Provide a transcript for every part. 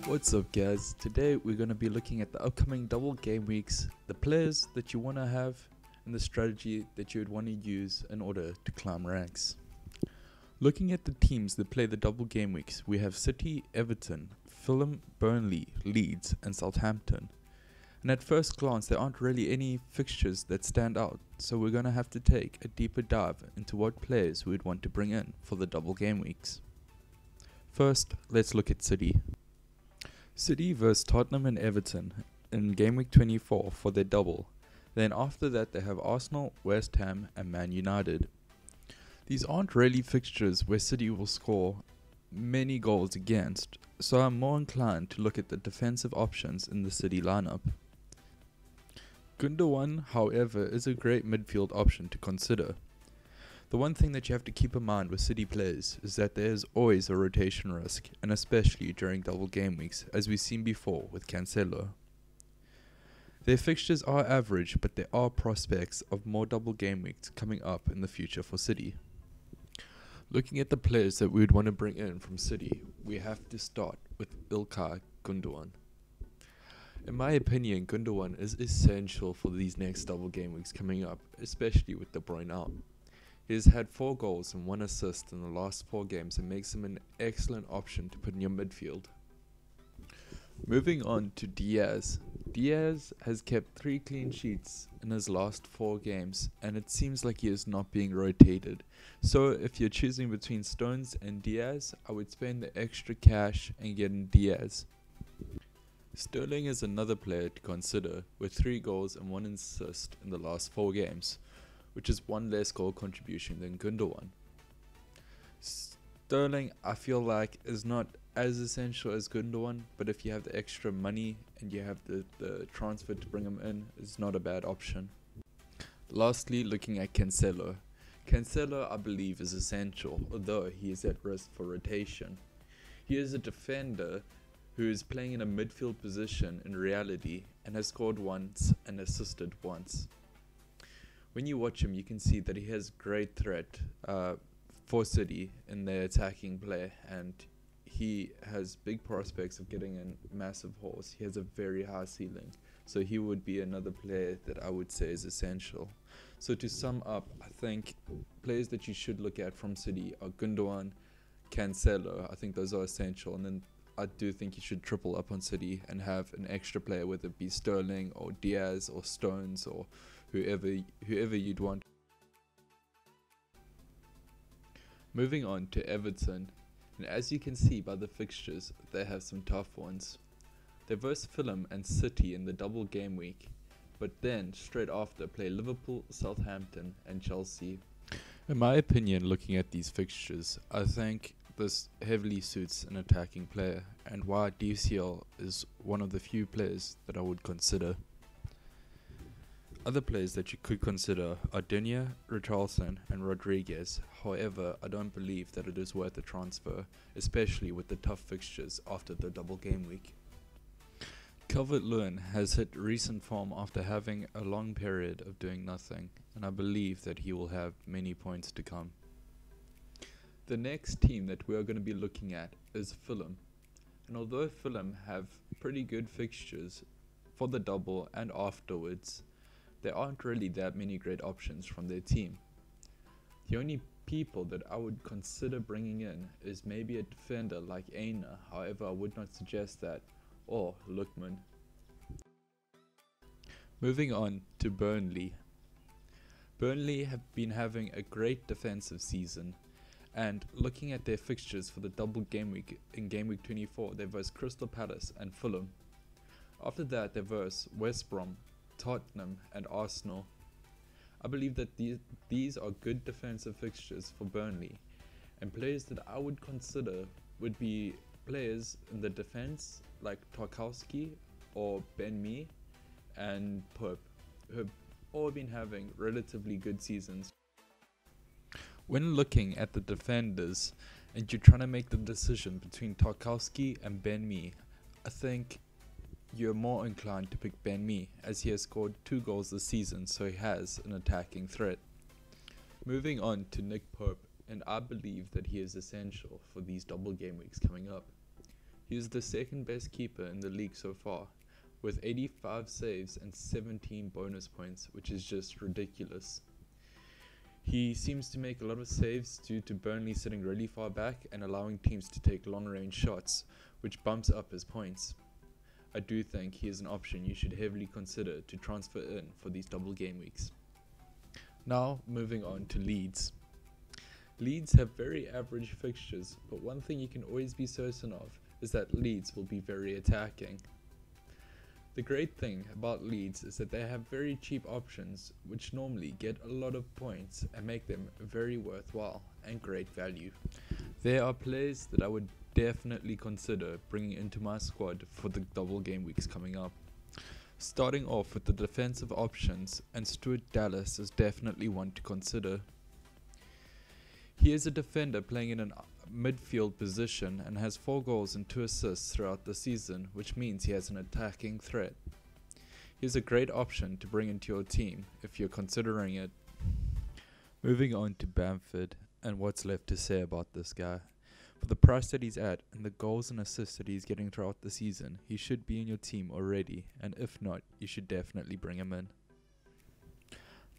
What's up guys, today we're going to be looking at the upcoming double game weeks, the players that you want to have and the strategy that you would want to use in order to climb ranks. Looking at the teams that play the double game weeks, we have City, Everton, Fulham, Burnley, Leeds and Southampton. And at first glance there aren't really any fixtures that stand out, so we're going to have to take a deeper dive into what players we would want to bring in for the double game weeks. First, let's look at City. City vs Tottenham and Everton in Game Week 24 for their double. Then after that they have Arsenal, West Ham and Man United. These aren't really fixtures where City will score many goals against, so I'm more inclined to look at the defensive options in the City lineup. Gundogan, however, is a great midfield option to consider. The one thing that you have to keep in mind with City players is that there is always a rotation risk, and especially during double game weeks, as we've seen before with Cancelo. Their fixtures are average, but there are prospects of more double game weeks coming up in the future for City. Looking at the players that we would want to bring in from City, we have to start with Ilkay Gundogan. In my opinion, Gundogan is essential for these next double game weeks coming up, especially with De Bruyne out. He has had 4 goals and 1 assist in the last 4 games and makes him an excellent option to put in your midfield. Moving on to Diaz. Diaz has kept 3 clean sheets in his last 4 games and it seems like he is not being rotated. So if you're choosing between Stones and Diaz, I would spend the extra cash and get in Diaz. Sterling is another player to consider with 3 goals and 1 assist in the last 4 games, which is 1 less goal contribution than Gundogan. Sterling, I feel like, is not as essential as Gundogan, but if you have the extra money and you have the transfer to bring him in, it's not a bad option. Lastly, looking at Cancelo. Cancelo, I believe, is essential, although he is at risk for rotation. He is a defender who is playing in a midfield position in reality and has scored once and assisted once. When you watch him, you can see that he has great threat for City in their attacking play, and he has big prospects of getting a massive horse. He has a very high ceiling, so he would be another player that I would say is essential. So to sum up, I think players that you should look at from City are Gundogan, Cancelo. I think those are essential, and then I do think you should triple up on City and have an extra player, whether it be Sterling or Diaz or Stones or whoever you'd want. Moving on to Everton, and as you can see by the fixtures, they have some tough ones. They verse Fulham and City in the double game week, but then straight after play Liverpool, Southampton and Chelsea. In my opinion, looking at these fixtures, I think this heavily suits an attacking player, and why DCL is one of the few players that I would consider. Other players that you could consider are Digne, Richarlison and Rodriguez. However, I don't believe that it is worth a transfer, especially with the tough fixtures after the double game week. Calvert-Lewin has hit recent form after having a long period of doing nothing, and I believe that he will have many points to come. The next team that we are going to be looking at is Fulham, and although Fulham have pretty good fixtures for the double and afterwards, there aren't really that many great options from their team. The only people that I would consider bringing in is maybe a defender like Aina, however I would not suggest that, or Lookman. Moving on to Burnley. Burnley have been having a great defensive season, and looking at their fixtures for the double game week in Game Week 24, they verse Crystal Palace and Fulham. After that they verse West Brom, Tottenham and Arsenal. I believe that these are good defensive fixtures for Burnley, and players that I would consider would be players in the defense like Tarkowski or Ben Mee and Pope, who have all been having relatively good seasons. When looking at the defenders and you're trying to make the decision between Tarkowski and Ben Mee, I think you're more inclined to pick Ben Mee, as he has scored 2 goals this season, so he has an attacking threat. Moving on to Nick Pope, and I believe that he is essential for these double game weeks coming up. He is the second best keeper in the league so far, with 85 saves and 17 bonus points, which is just ridiculous. He seems to make a lot of saves due to Burnley sitting really far back and allowing teams to take long-range shots, which bumps up his points. I do think he is an option you should heavily consider to transfer in for these double game weeks. Now, moving on to Leeds. Leeds have very average fixtures, but one thing you can always be certain of is that Leeds will be very attacking. The great thing about Leeds is that they have very cheap options which normally get a lot of points and make them very worthwhile and great value. There are players that I would definitely consider bringing into my squad for the double game weeks coming up. Starting off with the defensive options, and Stuart Dallas is definitely one to consider. He is a defender playing in a midfield position and has 4 goals and 2 assists throughout the season, which means he has an attacking threat. He is a great option to bring into your team if you're considering it. Moving on to Bamford, and what's left to say about this guy. For the price that he's at and the goals and assists that he's getting throughout the season, he should be in your team already, and if not, you should definitely bring him in.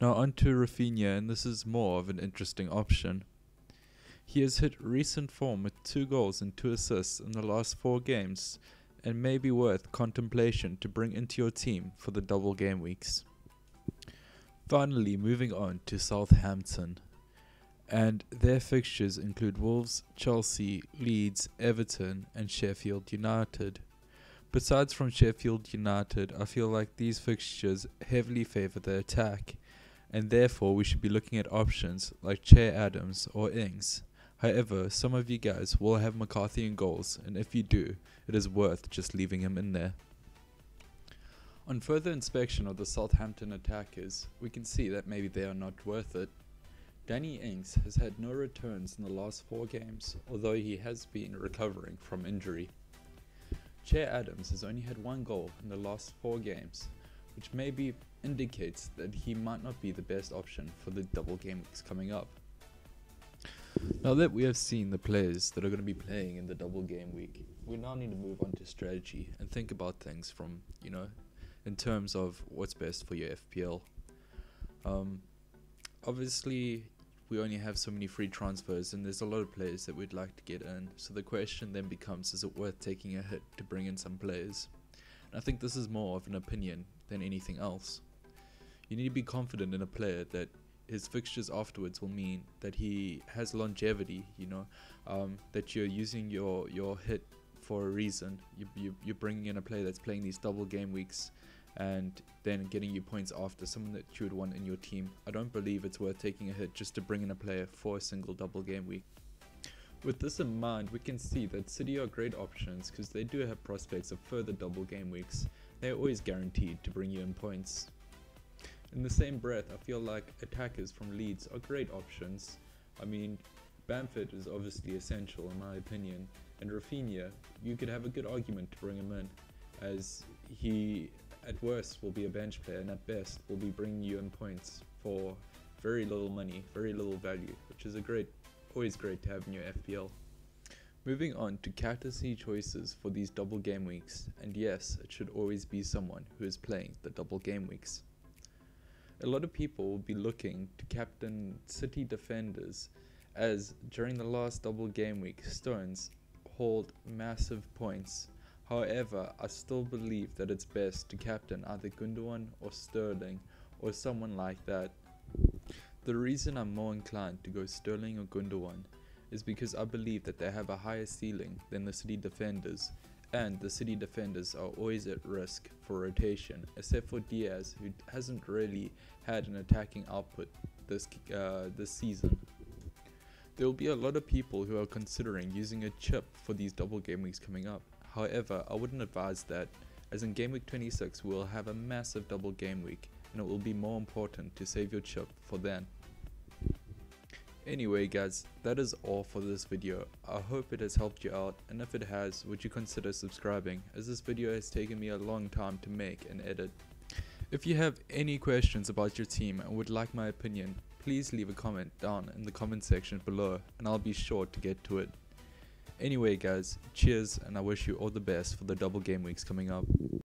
Now on to Rafinha, and this is more of an interesting option. He has hit recent form with 2 goals and 2 assists in the last 4 games, and may be worth contemplation to bring into your team for the double game weeks. Finally, moving on to Southampton, and their fixtures include Wolves, Chelsea, Leeds, Everton and Sheffield United. Besides from Sheffield United, I feel like these fixtures heavily favour the attack, and therefore we should be looking at options like Che Adams or Ings. However, some of you guys will have McCarthy in goals, and if you do, it is worth just leaving him in there. On further inspection of the Southampton attackers, we can see that maybe they are not worth it. Danny Ings has had no returns in the last 4 games, although he has been recovering from injury. Che Adams has only had 1 goal in the last 4 games, which maybe indicates that he might not be the best option for the double game weeks coming up. Now that we have seen the players that are going to be playing in the double game week, we now need to move on to strategy and think about things from, in terms of what's best for your FPL. Obviously, we only have so many free transfers and there's a lot of players that we'd like to get in, so the question then becomes, is it worth taking a hit to bring in some players? And I think this is more of an opinion than anything else. You need to be confident in a player that his fixtures afterwards will mean that he has longevity, that you're using your hit for a reason. You're bringing in a player that's playing these double game weeks and then getting you points after, someone that you would want in your team. I don't believe it's worth taking a hit just to bring in a player for a single double game week. With this in mind, we can see that City are great options because they do have prospects of further double game weeks. They are always guaranteed to bring you in points. In the same breath, I feel like attackers from Leeds are great options. I mean, Bamford is obviously essential in my opinion, and Rafinha, you could have a good argument to bring him in, as he at worst will be a bench player and at best will be bringing you in points for very little money, very little value, which is always great to have in your FPL. Moving on to captaincy choices for these double game weeks, and yes, it should always be someone who is playing the double game weeks. A lot of people will be looking to captain City defenders, as during the last double game week, Stones hauled massive points. However, I still believe that it's best to captain either Gundogan or Sterling or someone like that. The reason I'm more inclined to go Sterling or Gundogan is because I believe that they have a higher ceiling than the City defenders, and the City defenders are always at risk for rotation, except for Diaz, who hasn't really had an attacking output this season. There will be a lot of people who are considering using a chip for these double game weeks coming up. However, I wouldn't advise that, as in Game Week 26 we will have a massive double game week, and it will be more important to save your chip for then. Anyway guys, that is all for this video. I hope it has helped you out, and if it has, would you consider subscribing, as this video has taken me a long time to make and edit. If you have any questions about your team and would like my opinion, please leave a comment down in the comment section below and I'll be sure to get to it. Anyway guys, cheers, and I wish you all the best for the double game weeks coming up.